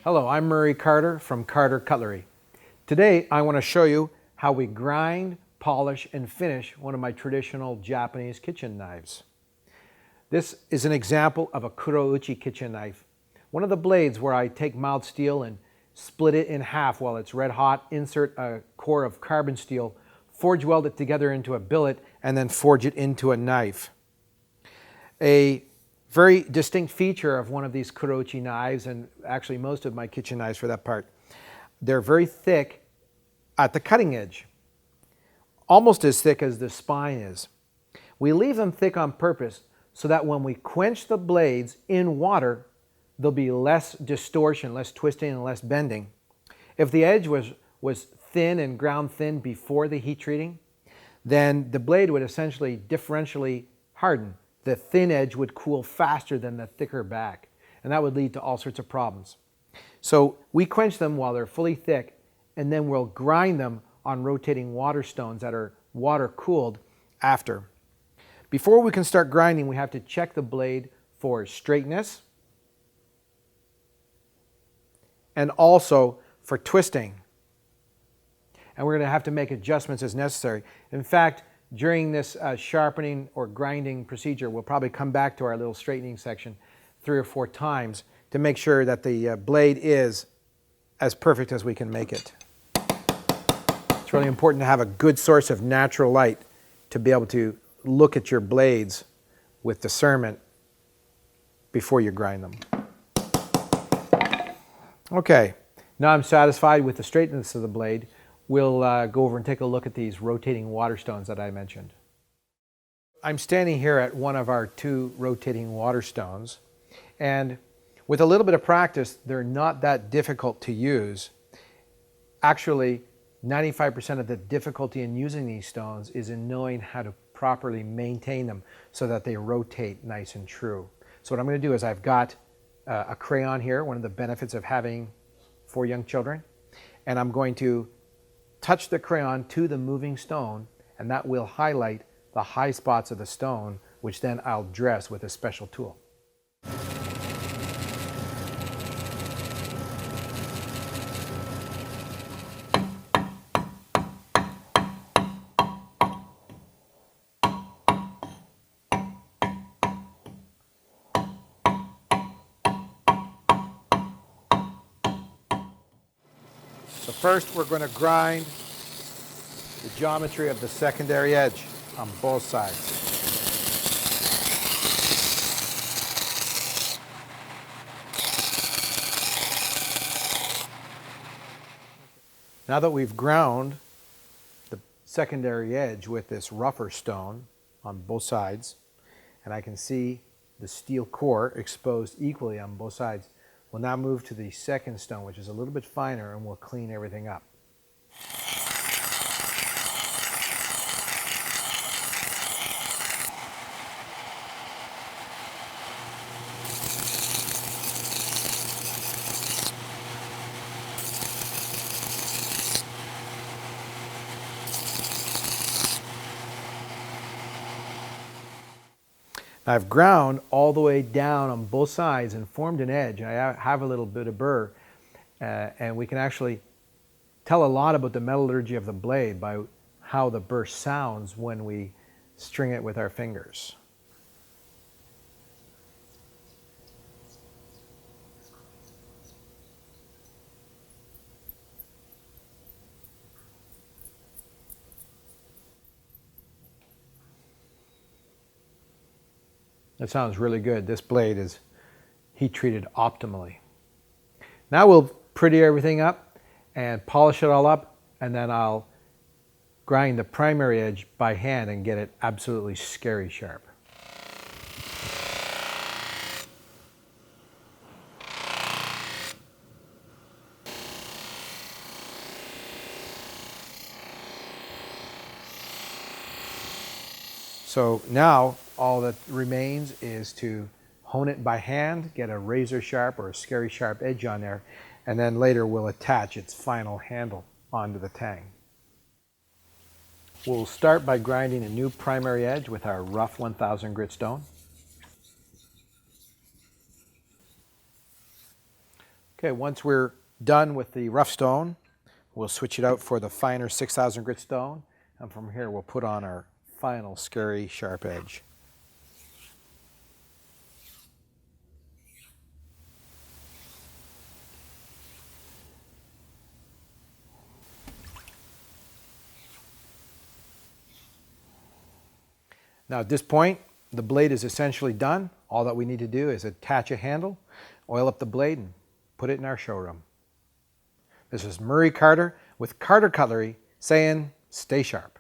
Hello, I'm Murray Carter from Carter Cutlery. Today I want to show you how we grind, polish, and finish one of my traditional Japanese kitchen knives. This is an example of a kurouchi kitchen knife. One of the blades where I take mild steel and split it in half while it's red hot, insert a core of carbon steel, forge weld it together into a billet, and then forge it into a knife. A very distinct feature of one of these kurouchi knives, and actually most of my kitchen knives for that part, they're very thick at the cutting edge, almost as thick as the spine is. We leave them thick on purpose so that when we quench the blades in water, there'll be less distortion, less twisting, and less bending. If the edge was thin and ground thin before the heat treating, then the blade would essentially differentially harden. The thin edge would cool faster than the thicker back, and that would lead to all sorts of problems. So we quench them while they're fully thick, and then we'll grind them on rotating water stones that are water cooled after. Before we can start grinding, we have to check the blade for straightness and also for twisting. And we're going to have to make adjustments as necessary. In fact, during this sharpening or grinding procedure, we'll probably come back to our little straightening section 3 or 4 times to make sure that the blade is as perfect as we can make it. It's really important to have a good source of natural light to be able to look at your blades with discernment before you grind them. Okay, now I'm satisfied with the straightness of the blade. We'll go over and take a look at these rotating water stones that I mentioned. I'm standing here at one of our 2 rotating water stones, and with a little bit of practice, they're not that difficult to use. Actually, 95% of the difficulty in using these stones is in knowing how to properly maintain them so that they rotate nice and true. So what I'm going to do is I've got a crayon here, one of the benefits of having 4 young children, and I'm going to touch the crayon to the moving stone, and that will highlight the high spots of the stone, which then I'll dress with a special tool. So first we're going to grind the geometry of the secondary edge on both sides. Now that we've ground the secondary edge with this rougher stone on both sides, and I can see the steel core exposed equally on both sides, we'll now move to the second stone, which is a little bit finer, and we'll clean everything up. I've ground all the way down on both sides and formed an edge. I have a little bit of burr, and we can actually tell a lot about the metallurgy of the blade by how the burr sounds when we string it with our fingers. That sounds really good. This blade is heat treated optimally. Now we'll pretty everything up and polish it all up, and then I'll grind the primary edge by hand and get it absolutely scary sharp. So now all that remains is to hone it by hand, get a razor sharp or a scary sharp edge on there, and then later we'll attach its final handle onto the tang. We'll start by grinding a new primary edge with our rough 1000 grit stone. Okay, once we're done with the rough stone, we'll switch it out for the finer 6,000 grit stone, and from here we'll put on our final scary sharp edge. Now at this point, the blade is essentially done. All that we need to do is attach a handle, oil up the blade, and put it in our showroom. This is Murray Carter with Carter Cutlery saying, stay sharp.